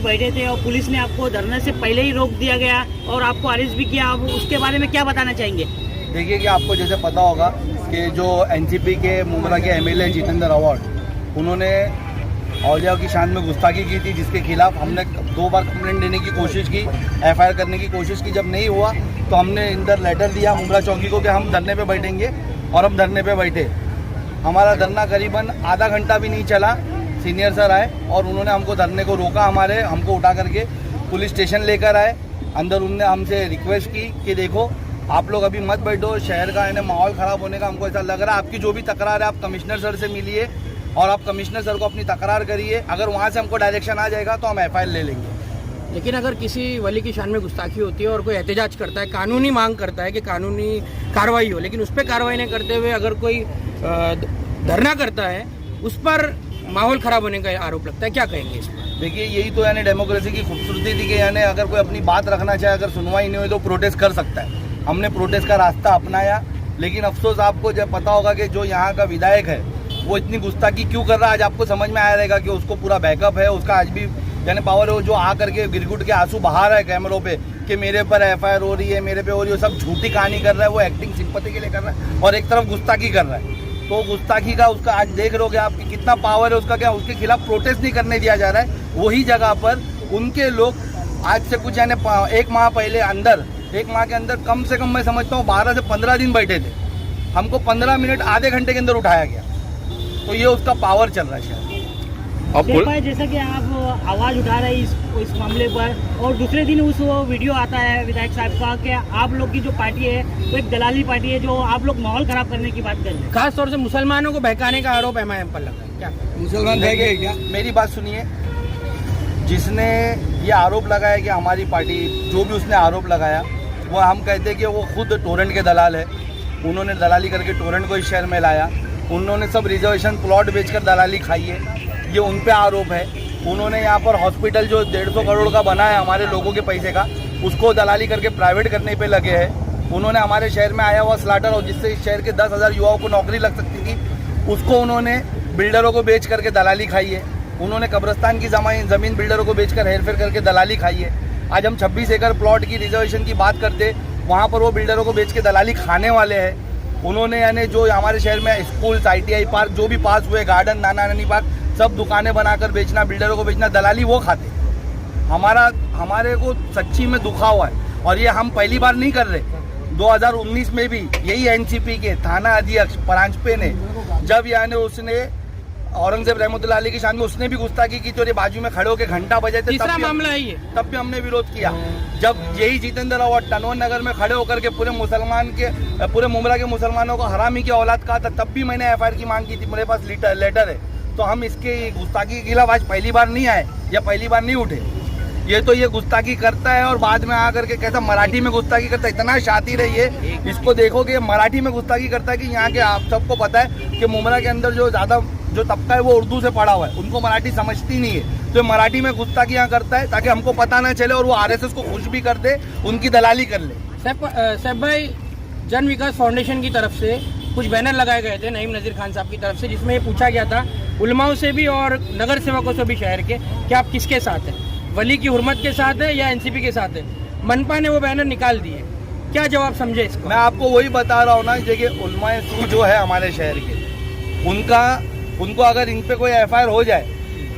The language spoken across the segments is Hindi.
में बैठे थे और पुलिस ने आपको धरने से पहले ही रोक दिया गया और आपको अरेस्ट भी किया, आप उसके बारे में क्या बताना चाहेंगे? देखिए कि आपको जैसे पता होगा कि जो एनसीपी के मुमरा के एमएलए जितेंद्र अवार्ड, उन्होंने औलिया की शान में गुस्ताखी की थी, जिसके खिलाफ हमने 2 बार कंप्लेंट देने की कोशिश की, एफआईआर करने की कोशिश की। जब नहीं हुआ तो हमने इंदर लेटर दिया मुमरा चौकी को कि हम धरने पे बैठेंगे, और हम धरने पे बैठे। हमारा धरना करीबन आधा घंटा भी नहीं चला, सीनियर सर आए और उन्होंने हमको धरने को रोका, हमको उठा करके पुलिस स्टेशन लेकर आए। अंदर उनने हमसे रिक्वेस्ट की कि देखो आप लोग अभी मत बैठो, शहर का है माहौल ख़राब होने का हमको ऐसा लग रहा है, आपकी जो भी तकरार है आप कमिश्नर सर से मिलिए और आप कमिश्नर सर को अपनी तकरार करिए, अगर वहाँ से हमको डायरेक्शन आ जाएगा तो हम एफआईआर ले लेंगे। लेकिन अगर किसी वली की शान में गुस्ताखी होती है और कोई एहतजाज करता है, कानूनी मांग करता है कि कानूनी कार्रवाई हो, लेकिन उस पर कार्रवाई नहीं करते हुए अगर कोई धरना करता है, उस पर माहौल ख़राब होने का आरोप लगता है, क्या कहेंगे इस पर? देखिए यही तो यानी डेमोक्रेसी की खूबसूरती थी कि यानी अगर कोई अपनी बात रखना चाहे, अगर सुनवाई नहीं हुई तो प्रोटेस्ट कर सकता है। हमने प्रोटेस्ट का रास्ता अपनाया, लेकिन अफसोस आपको जब पता होगा कि जो यहाँ का विधायक है वो इतनी गुस्ताखी क्यों कर रहा है, आज आपको समझ में आया रहेगा कि उसको पूरा बैकअप है, उसका आज भी यानी पावर है, वो जो आ करके गिरगुट के आंसू बहा रहा है कैमरों पे कि मेरे पर एफआईआर हो रही है, मेरे पे हो रही है, सब झूठी कहानी कर रहा है, वो एक्टिंग सिंपैथी के लिए कर रहा है और एक तरफ गुस्ताखी कर रहा है। तो गुस्ताखी का उसका आज देख रहे हो आप कितना पावर है उसका, क्या उसके खिलाफ प्रोटेस्ट नहीं करने दिया जा रहा है। वही जगह पर उनके लोग आज से कुछ यानी 1 माह पहले अंदर 1 माह के अंदर कम से कम मैं समझता हूँ 12 से 15 दिन बैठे थे, हमको 15 मिनट आधे घंटे के अंदर उठाया गया। तो ये उसका पावर चल रहा है शायद। जैसा कि आप आवाज़ उठा रहे हैं इस मामले पर, और दूसरे दिन उस वीडियो आता है विधायक साहब का कि आप लोग की जो पार्टी है वो एक दलाली पार्टी है, जो आप लोग माहौल खराब करने की बात कर रहे हैं। खास तौर से मुसलमानों को बहकाने का आरोप एमआईएम पर लगा है, क्या मुसलमान बहके क्या? मेरी बात सुनिए, जिसने ये आरोप लगाया कि हमारी पार्टी, जो भी उसने आरोप लगाया वो हम कहते हैं कि वो खुद टोरेंट के दलाल है। उन्होंने दलाली करके टोरेंट को इस शहर में लाया, उन्होंने सब रिजर्वेशन प्लॉट बेचकर दलाली खाई है, ये उन पे आरोप है। उन्होंने यहाँ पर हॉस्पिटल जो 150 करोड़ का बना है हमारे लोगों के पैसे का, उसको दलाली करके प्राइवेट करने पे लगे हैं। उन्होंने हमारे शहर में आया हुआ स्लाटर हाउस, जिससे इस शहर के 10,000 युवाओं को नौकरी लग सकती थी, उसको उन्होंने बिल्डरों को बेच करके दलाली खाई है। उन्होंने कब्रिस्तान की ज़मीन बिल्डरों को बेचकर हेरफेर करके दलाली खाई है। आज हम 26 एकड़ प्लॉट की रिजर्वेशन की बात करते, वहाँ पर वो बिल्डरों को बेच के दलाली खाने वाले हैं। उन्होंने यानी जो हमारे शहर में स्कूल, ITI पार्क जो भी पास हुए, गार्डन, नाना नानी पार्क, सब दुकानें बनाकर बेचना, बिल्डरों को बेचना, दलाली वो खाते। हमारे को सच्ची में दुखा हुआ है और ये हम पहली बार नहीं कर रहे। 2019 में भी यही एनसीपी के थाना अध्यक्ष परांजपे ने, जब यानी उसने औरंगजेब रहमतुल्लाह अलैह की शान में उसने भी गुस्ताखी की, तो बाजू में खड़े होकर घंटा बजे थे, तीसरा मामला है ये, तब भी हमने विरोध किया। जब यही जितेंद्र अवार्ड टनवन नगर में खड़े होकर के पूरे मुमरा के मुसलमानों को हरामी की औलाद कहा था, तब भी मैंने एफआईआर की मांग की थी, मेरे पास लेटर है। तो हम इसके गुस्ताखी के खिलाफ आज पहली बार नहीं आए या पहली बार नहीं उठे। ये तो ये गुस्ताखी करता है और बाद में आकर के कैसा मराठी में गुस्ताखी करता है, इतना शातिर है ये। इसको देखोगे मराठी में गुस्ताखी करता है कि यहाँ के आप सबको पता है कि मुमरा के अंदर जो तबका है वो उर्दू से पढ़ा हुआ है, उनको मराठी समझती नहीं है, तो मराठी में गुस्ताखी यहाँ करता है ताकि हमको पता ना चले और वो आरएसएस को खुश भी कर दे, उनकी दलाली कर ले। साहब भाई, जन विकास फाउंडेशन की तरफ से कुछ बैनर लगाए गए थे नईम नज़ीर खान साहब की तरफ से, जिसमें ये पूछा गया था उलमाओं से भी और नगर सेवकों से भी शहर के कि आप किसके साथ हैं, वली की हुर्मत के साथ है या एनसीपी के साथ है। मनपा ने वो बैनर निकाल दिए, क्या जवाब समझे इसको? मैं आपको वही बता रहा हूँ ना, देखिए उलमाए सू जो है हमारे शहर के, उनको अगर इन पे कोई एफआईआर हो जाए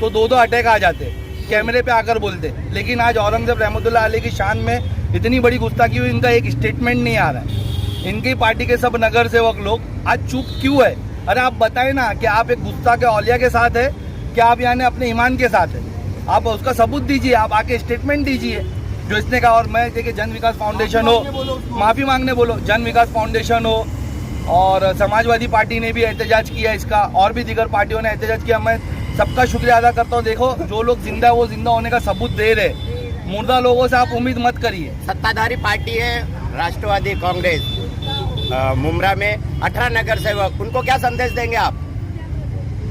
तो 2 अटैक आ जाते, कैमरे पे आकर बोलते। लेकिन आज औरंगजेब रहमतुल्लाह अलैह की शान में इतनी बड़ी गुस्ताखी हुई, इनका एक स्टेटमेंट नहीं आ रहा है। इनकी पार्टी के सब नगर सेवक लोग आज चुप क्यों है? अरे आप बताएं ना कि आप एक गुस्सा के औलिया के साथ है, क्या आप यानी अपने ईमान के साथ है? आप उसका सबूत दीजिए, आप आके स्टेटमेंट दीजिए जो इसने कहा। और मैं देखिए जन विकास फाउंडेशन हो, माफ़ी मांगने बोलो, जन विकास फाउंडेशन हो और समाजवादी पार्टी ने भी एहतजाज किया इसका, और भी दीगर पार्टियों ने एहतजाज किया। मैं सबका शुक्रिया अदा करता हूँ। देखो जो लोग जिंदा है वो जिंदा होने का सबूत दे रहे, मुर्दा लोगों से आप उम्मीद मत करिए। सत्ताधारी पार्टी है राष्ट्रवादी कांग्रेस, मुमरा में 18 नगर सेवक, उनको क्या संदेश देंगे आप?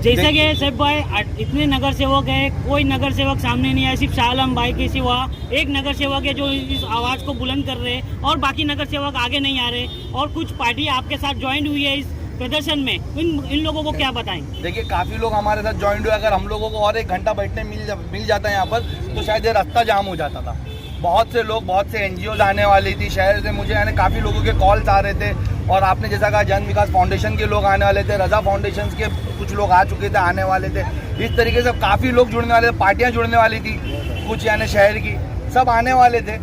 जैसा कि साहब भाई इतने नगर सेवक है, कोई नगर सेवक सामने नहीं आया, सिर्फ शाह आलम भाई के सिवा एक नगर सेवक है जो इस आवाज़ को बुलंद कर रहे हैं और बाकी नगर सेवक आगे नहीं आ रहे। और कुछ पार्टी आपके साथ ज्वाइन हुई है इस प्रदर्शन में, इन लोगों को क्या बताएंगे? देखिए काफ़ी लोग हमारे साथ ज्वाइन हुए, अगर हम लोगों को और 1 घंटा बैठने मिल जाता है यहाँ पर तो शायद ये रास्ता जाम हो जाता था। बहुत से लोग, बहुत से NGOs आने वाली थी शहर से, मुझे यानी काफ़ी लोगों के कॉल्स आ रहे थे। और आपने जैसा कहा जन विकास फाउंडेशन के लोग आने वाले थे, रजा फाउंडेशन के कुछ लोग आ चुके थे, आने वाले थे। इस तरीके से काफ़ी लोग जुड़ने वाले थे, पार्टियाँ जुड़ने वाली थी कुछ यानी शहर की, सब आने वाले थे।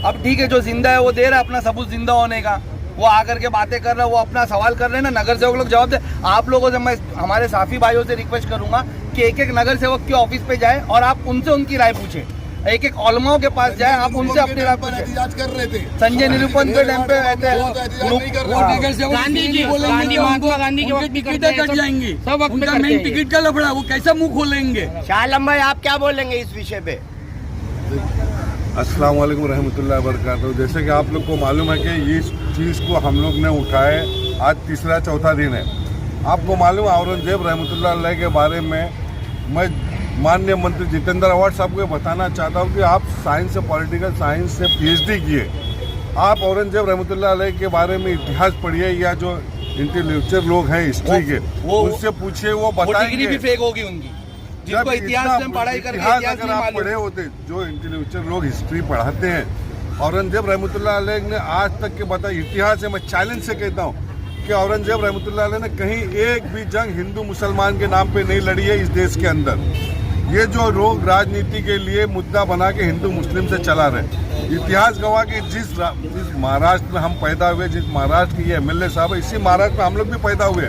अब ठीक है, जो जिंदा है वो दे रहा है अपना सबूत जिंदा होने का, वो आकर के बातें कर रहे हैं, वो अपना सवाल कर रहे हैं ना, नगर सेवक लोग जवाब दे। आप लोगों से मैं हमारे साफी भाइयों से रिक्वेस्ट करूंगा कि एक एक नगर सेवक के ऑफिस पे जाए और आप उनसे उनकी राय पूछें, एक एक ओलमाओं के पास जाए, आप उनसे अपनी राय पूछें। कर रहे थे संजय निरूपण के टाइम पे रहते हैं गांधी जी, महात्मा गांधी के वक्त भी करते हैं, कट जाएंगी, सब वक्त पे उनका करते मेन हैं। टिकट का लफड़ा, वो कैसा मुंह खोलेंगे? शाह आलम भाई आप क्या बोलेंगे इस विषय पे? अस्सलाम वालेकुम रहमतुल्लाहि व बरकातहू। जैसे कि आप लोग को मालूम है कि इस चीज़ को हम लोग ने उठाए, आज तीसरा चौथा दिन है। आपको मालूम है औरंगजेब रहमतुल्लाह अलैह के बारे में मैं माननीय मंत्री जितेंद्र अवार्ड साहब को बताना चाहता हूँ कि आप साइंस से, पॉलिटिकल साइंस से PhD किए, आप औरंगजेब रहमतुल्लाह अलैह के बारे में इतिहास पढ़िए, या जो इंटेलेक्चुअल लोग हैं हिस्ट्री के उनसे पूछिए, वो बताएंगे। डिग्री भी फेक होगी उनकी, जिनको इतिहास में पढ़ाई करके इतिहास इतिहास अगर नहीं आप मालूम। पढ़े होते, जो इंटेलेक्चुअल लोग हिस्ट्री पढ़ाते हैं, औरंगजेब रहमतुल्लाह अलैह ने आज तक के बताया इतिहास है। मैं चैलेंज से कहता हूँ कि औरंगजेब रहमतुल्लाह अलैह ने कहीं एक भी जंग हिंदू मुसलमान के नाम पे नहीं लड़ी है इस देश के अंदर। ये जो लोग राजनीति के लिए मुद्दा बना के हिंदू मुस्लिम से चला रहे, इतिहास गवाह कि जिस महाराष्ट्र में हम पैदा हुए, जिस महाराष्ट्र की ये MLA साहब है, इसी महाराष्ट्र में हम लोग भी पैदा हुए।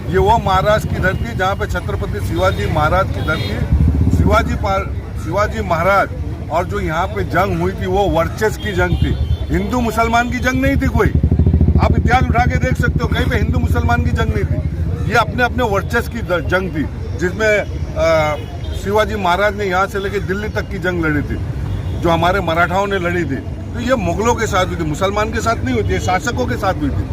ये वो महाराष्ट्र की धरती जहाँ पे छत्रपति शिवाजी महाराज की धरती, शिवाजी महाराज, और जो यहाँ पे जंग हुई थी वो वर्चस्व की जंग थी, हिंदू मुसलमान की जंग नहीं थी कोई। आप इतिहास उठा के देख सकते हो, कहीं पे हिंदू मुसलमान की जंग नहीं थी, ये अपने अपने वर्चस्व की जंग थी, जिसमें शिवाजी महाराज ने यहाँ से लेकर दिल्ली तक की जंग लड़ी थी, जो हमारे मराठाओं ने लड़ी थी। तो ये मुगलों के साथ हुई थी, मुसलमान के साथ नहीं हुई थी, शासकों के साथ हुई थी।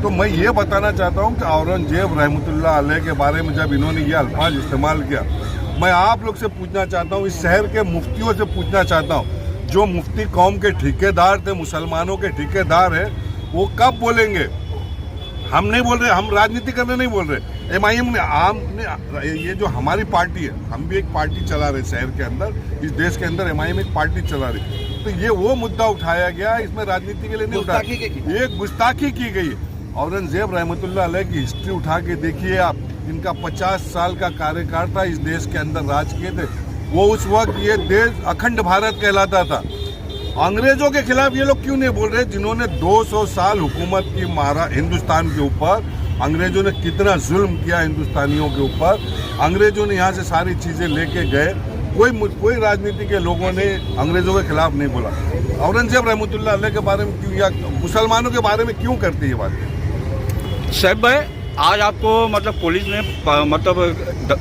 तो मैं ये बताना चाहता हूँ कि औरंगजेब रहमतुल्लाह अलैह के बारे में जब इन्होंने ये अल्फाज इस्तेमाल किया, मैं आप लोग से पूछना चाहता हूँ, इस शहर के मुफ्तियों से पूछना चाहता हूँ, जो मुफ्ती कौम के ठेकेदार थे, मुसलमानों के ठेकेदार है, वो कब बोलेंगे? हम नहीं बोल रहे, हम राजनीति करने नहीं बोल रहे। MIM ने, आम ने, ये जो हमारी पार्टी है, हम भी एक पार्टी चला रहे शहर के अंदर, इस देश के अंदर MIM एक पार्टी चला रही। तो ये वो मुद्दा उठाया गया, इसमें राजनीति के लिए नहीं उठाया, एक गुस्ताखी की गई। औरंगजेब रहमतुल्लाह अलैह की हिस्ट्री उठा के देखिए आप, इनका 50 साल का कार्यकाल था, इस देश के अंदर राज किए थे। वो उस वक्त ये देश अखंड भारत कहलाता था। अंग्रेजों के खिलाफ ये लोग क्यों नहीं बोल रहे, जिन्होंने 200 साल हुकूमत की हिंदुस्तान के ऊपर? अंग्रेजों ने कितना जुल्म किया हिंदुस्तानियों के ऊपर, अंग्रेजों ने यहाँ से सारी चीज़ें लेके गए, कोई राजनीति के लोगों ने अंग्रेजों के खिलाफ नहीं बोला। औरंगजेब रहमतुल्लाह अलैह के बारे में क्यों, या मुसलमानों के बारे में क्यों करती है बात? साहब भाई, आज आपको मतलब पुलिस ने मतलब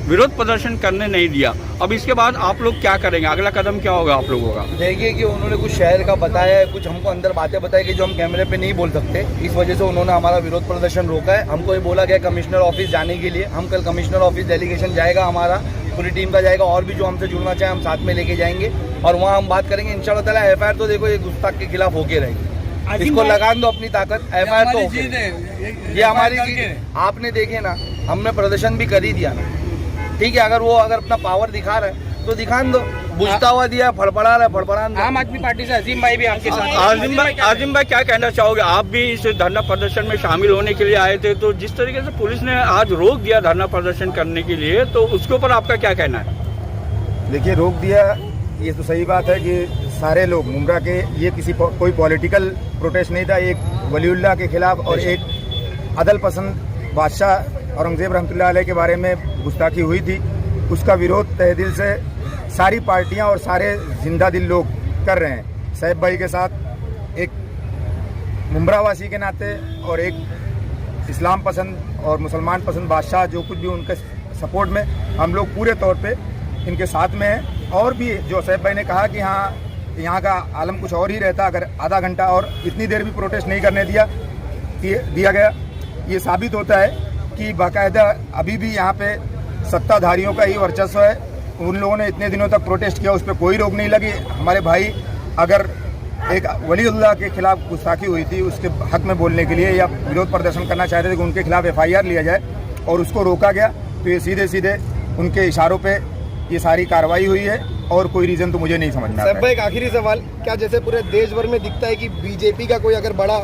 विरोध प्रदर्शन करने नहीं दिया, अब इसके बाद आप लोग क्या करेंगे, अगला कदम क्या होगा आप लोगों का? देखिए कि उन्होंने कुछ शहर का बताया है, कुछ हमको अंदर बातें बताई कि जो हम कैमरे पे नहीं बोल सकते, इस वजह से उन्होंने हमारा विरोध प्रदर्शन रोका है। हमको ये बोला गया कमिश्नर ऑफिस जाने के लिए, हम कल कमिश्नर ऑफिस डेलीगेशन जाएगा, हमारा पूरी टीम का जाएगा, और भी जो हमसे जुड़ना चाहे हम साथ में लेके जाएंगे, और वहाँ हम बात करेंगे इंशाल्लाह ताला। FIR तो देखो ये गुस्ताख के खिलाफ होके रहेगी, इसको लगान दो अपनी ताकत, FIR तो ये हमारी चीज। आपने देखे ना, हमने प्रदर्शन भी कर ही दिया ना, ठीक है, अगर अपना पावर दिखा रहा है तो दिखान दो, बुझता हुआ दिया, फड़फड़ा रहा है, फड़फड़ान दो। आम आदमी पार्टी से अजीम भाई भी आपके साथ। आजिम भाई क्या कहना चाहोगे, आप भी इस धरना प्रदर्शन में शामिल होने के लिए आए थे, तो जिस तरीके से पुलिस ने आज रोक दिया धरना प्रदर्शन करने के लिए, तो उसके ऊपर आपका क्या कहना है? देखिए, रोक दिया ये तो सही बात है कि सारे लोग मुमरा के, ये कोई पॉलिटिकल प्रोटेस्ट नहीं था, एक वलीउल्लाह के खिलाफ और एक अदल पसंद बादशाह औरंगजेब रहमतुल्लाह अलैह के बारे में गुस्ताखी हुई थी, उसका विरोध तहे दिल से सारी पार्टियां और सारे जिंदा दिल लोग कर रहे हैं। साहिब भाई के साथ एक मुमरावासी के नाते और एक इस्लाम पसंद और मुसलमान पसंद बादशाह, जो कुछ भी उनके सपोर्ट में हम लोग पूरे तौर पे इनके साथ में हैं। और भी जो साहिब भाई ने कहा कि हाँ, यहाँ का आलम कुछ और ही रहता अगर आधा घंटा और इतनी देर भी प्रोटेस्ट नहीं करने दिया गया, ये साबित होता है कि बाकायदा अभी भी यहाँ पे सत्ताधारियों का ही वर्चस्व है। उन लोगों ने इतने दिनों तक प्रोटेस्ट किया, उस पर कोई रोक नहीं लगी। हमारे भाई अगर एक वलीउल्लाह के खिलाफ गुस्ताखी हुई थी, उसके हक में बोलने के लिए या विरोध प्रदर्शन करना चाहते थे कि उनके खिलाफ FIR लिया जाए और उसको रोका गया। तो ये सीधे सीधे उनके इशारों पे ये सारी कार्रवाई हुई है और कोई रीज़न तो मुझे नहीं समझ में आता है। एक आखिरी सवाल, क्या जैसे पूरे देश भर में दिखता है कि बीजेपी का कोई अगर बड़ा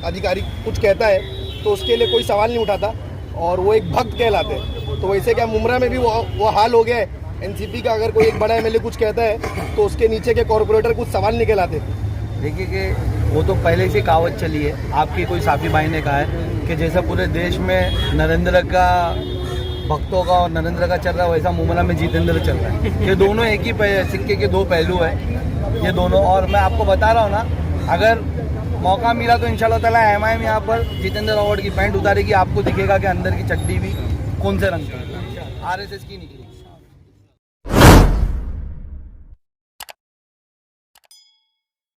अधिकारी कुछ कहता है तो उसके लिए कोई सवाल नहीं उठाता और वो एक भक्त कहलाते हैं, तो वैसे क्या मुमरा में भी वो हाल हो गया है? NCP का अगर कोई एक बड़ा MLA कुछ कहता है तो उसके नीचे के कॉर्पोरेटर कुछ सवाल नहीं कहलाते? देखिए कि वो तो पहले से कहावत चली है, आपकी कोई साफी भाई ने कहा है कि जैसा पूरे देश में नरेंद्र का भक्तों का और नरेंद्र का चल रहा है, वैसा मुमरा में जितेंद्र चल रहा है। ये दोनों एक ही सिक्के के दो पहलू है ये दोनों। और मैं आपको बता रहा हूँ ना, अगर मौका मिला तो इंशाल्लाह ताला MIM यहाँ पर जितेंद्र अवार्ड की पैंट उतारेगी, आपको दिखेगा कि अंदर की चड्डी भी कौन से रंग की, RSS की निकली।